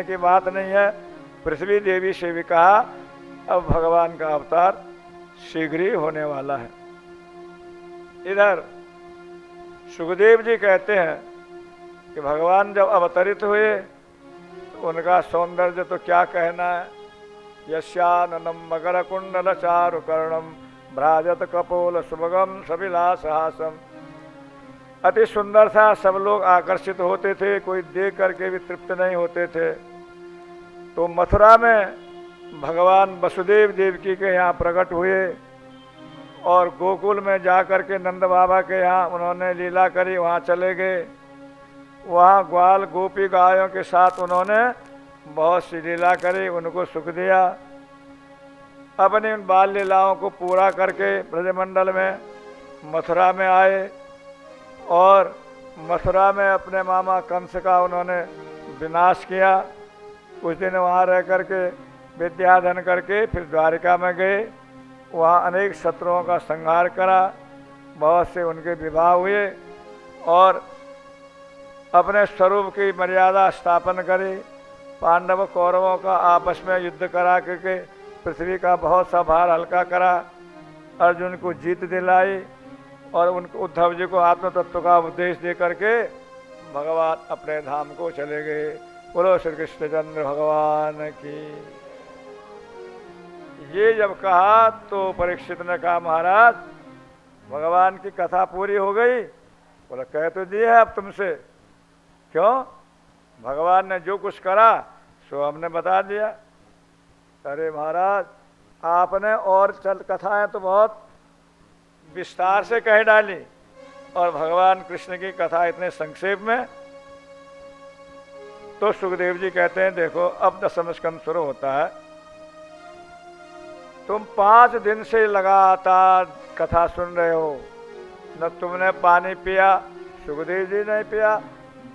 की बात नहीं है। पृथ्वी देवी से भी कहा अब भगवान का अवतार शीघ्र ही होने वाला है। इधर सुखदेव जी कहते हैं कि भगवान जब अवतरित हुए तो उनका सौंदर्य तो क्या कहना है। यस्याननम मकर कुंडल चारु कर्णम भ्राजत कपोल सुभगम सविलासहासम। अति सुंदर था, सब लोग आकर्षित होते थे, कोई देख करके भी तृप्त नहीं होते थे। तो मथुरा में भगवान वसुदेव देवकी के यहाँ प्रकट हुए और गोकुल में जा कर के नंद बाबा के यहाँ उन्होंने लीला करी, वहाँ चले गए। वहाँ ग्वाल गोपी गायों के साथ उन्होंने बहुत सी लीला करी, उनको सुख दिया। अपनी उन बाल लीलाओं को पूरा करके ब्रजमंडल में मथुरा में आए और मथुरा में अपने मामा कंस का उन्होंने विनाश किया। कुछ दिन वहाँ रह करके विद्याधन करके फिर द्वारिका में गए, वहाँ अनेक शत्रुओं का संहार करा, बहुत से उनके विवाह हुए और अपने स्वरूप की मर्यादा स्थापन करी। पांडव कौरवों का आपस में युद्ध करा करके पृथ्वी का बहुत सा भार हल्का करा, अर्जुन को जीत दिलाई और उनको उद्धव जी को आत्म तत्व का उपदेश दे करके भगवान अपने धाम को चले गए। बोलो श्री कृष्णचंद्र भगवान की। ये जब कहा तो परीक्षित ने कहा महाराज भगवान की कथा पूरी हो गई। बोला कह तो दी है अब तुमसे, क्यों? भगवान ने जो कुछ करा सो हमने बता दिया। अरे महाराज आपने और चल कथाएं तो बहुत विस्तार से कह डाली और भगवान कृष्ण की कथा इतने संक्षेप में। तो सुखदेव जी कहते हैं देखो अब दसम स्कंद शुरू होता है, तुम 5 दिन से लगातार कथा सुन रहे हो, न तुमने पानी पिया, सुखदेव जी नहीं पिया,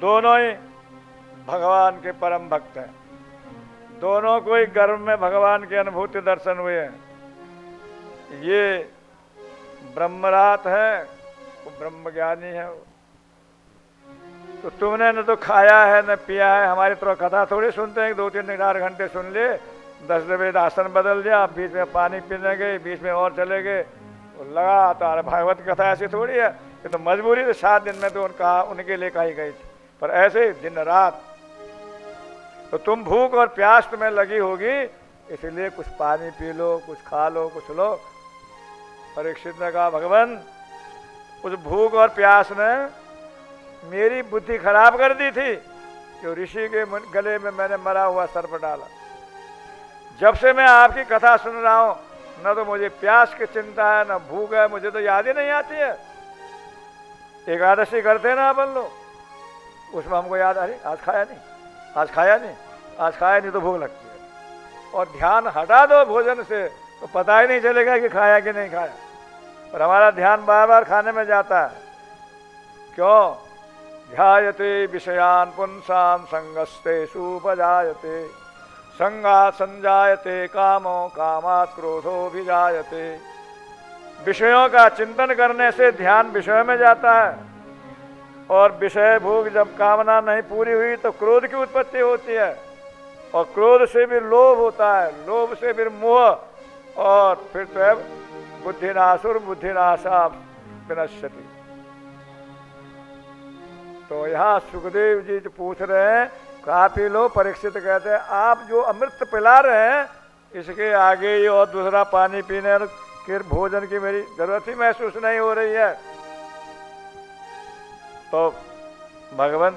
दोनों ही भगवान के परम भक्त हैं, दोनों को ही गर्भ में भगवान की अनुभूति दर्शन हुए हैं। ये ब्रह्मरात है, वो ब्रह्मज्ञानी है। तो तुमने न तो खाया है न पिया है, हमारी तरह कथा थोड़ी सुनते हैं 2-3-4 घंटे सुन लिए, 10 वेद आसन बदल दिया, बीच में पानी पीने गए, बीच में और चले गए, लगा तो अरे भागवत कथा ऐसी थोड़ी है, ये तो मजबूरी थी 7 दिन में तो उनके लिए कही गई थी, पर ऐसे दिन रात। तो तुम भूख और प्यास तुम्हें लगी होगी, इसलिए कुछ पानी पी लो, कुछ खा लो, कुछ लो। परीक्षित ने कहा भगवान उस भूख और प्यास ने मेरी बुद्धि खराब कर दी थी, जो ऋषि के गले में मैंने मरा हुआ सर्प डाला। जब से मैं आपकी कथा सुन रहा हूं न तो मुझे प्यास की चिंता है न भूख है, मुझे तो याद ही नहीं आती है। एकादशी करते ना अपन लोग, उसमें हमको याद आ रही आज खाया नहीं, आज खाया नहीं, आज खाया नहीं तो भूख लगती है। और ध्यान हटा दो भोजन से तो पता ही नहीं चलेगा कि खाया कि नहीं खाया, पर हमारा ध्यान बार बार खाने में जाता है। क्यों? ध्यायते विषयान पुंसाम संगस्ते सुपजायते, संगात संजायते कामो कामात् क्रोधो भी जायते। विषयों का चिंतन करने से ध्यान विषय में जाता है और विषय भोग जब कामना नहीं पूरी हुई तो क्रोध की उत्पत्ति होती है और क्रोध से भी लोभ होता है, लोभ से फिर मोह और फिर तो बुद्धिनाशुर बुद्धिनाशा विनश्यति। तो यहाँ सुखदेव जी जो पूछ रहे हैं खा पी लो। परीक्षित कहते हैं आप जो अमृत पिला रहे हैं इसके आगे ये और दूसरा पानी पीने के भोजन की मेरी जरूरत ही महसूस नहीं हो रही है। तो भगवान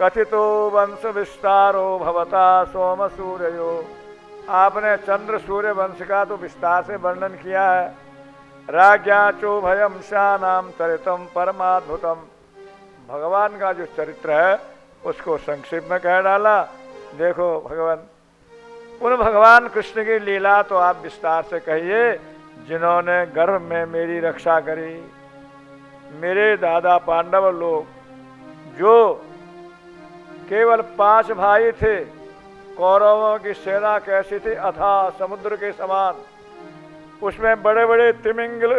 कथितो वंश विस्तारो भवता सोम सूर्यो, आपने चंद्र सूर्य वंश का तो विस्तार से वर्णन किया है। राज्ञा चो भयम शानाम चरितम परमाद्भुतम, भगवान का जो चरित्र है उसको संक्षेप में कह डाला। देखो भगवान, उन भगवान कृष्ण की लीला तो आप विस्तार से कहिए जिन्होंने गर्भ में मेरी रक्षा करी। मेरे दादा पांडव लोग जो केवल 5 भाई थे, कौरवों की सेना कैसी थी अथाह समुद्र के समान, उसमें बड़े बड़े तिमिंगल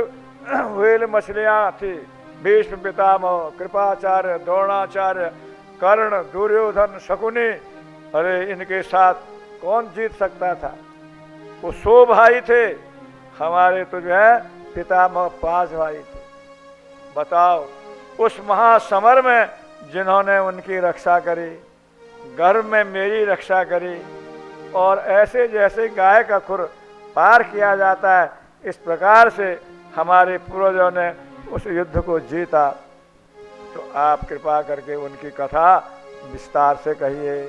व्हेल मछलियां थी। भीष्म पितामह, कृपाचार्य, द्रोणाचार्य, कर्ण, दुर्योधन, शकुनी, अरे इनके साथ कौन जीत सकता था। वो 100 भाई थे, हमारे तो जो है पितामह 5 भाई थे। बताओ उस महासमर में जिन्होंने उनकी रक्षा करी, गर्भ में मेरी रक्षा करी, और ऐसे जैसे गाय का खुर पार किया जाता है, इस प्रकार से हमारे पूर्वजों ने उस युद्ध को जीता। तो आप कृपा करके उनकी कथा विस्तार से कहिए।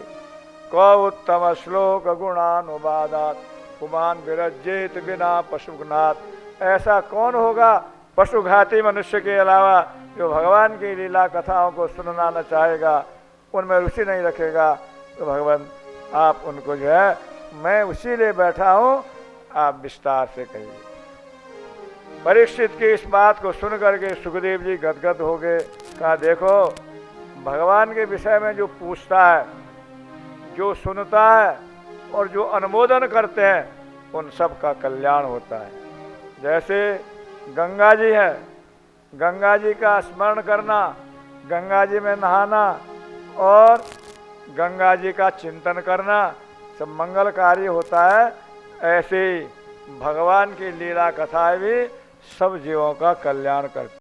कौ उत्तम श्लोक गुणानुवादात पुमान विरजेत बिना पशुघ्नात। ऐसा कौन होगा पशुघाती मनुष्य के अलावा जो भगवान की लीला कथाओं को सुनना न चाहेगा, उनमें रुचि नहीं रखेगा। तो भगवान आप उनको जो है, मैं उसी लिए बैठा हूँ, आप विस्तार से कहिए। परीक्षित की इस बात को सुन करके सुखदेव जी गदगद हो गए। कहा देखो भगवान के विषय में जो पूछता है, जो सुनता है और जो अनुमोदन करते हैं, उन सब का कल्याण होता है। जैसे गंगा जी है, गंगा जी का स्मरण करना, गंगा जी में नहाना और गंगा जी का चिंतन करना सब मंगलकारी होता है। ऐसे ही भगवान की लीला कथाएं भी सब जीवों का कल्याण करती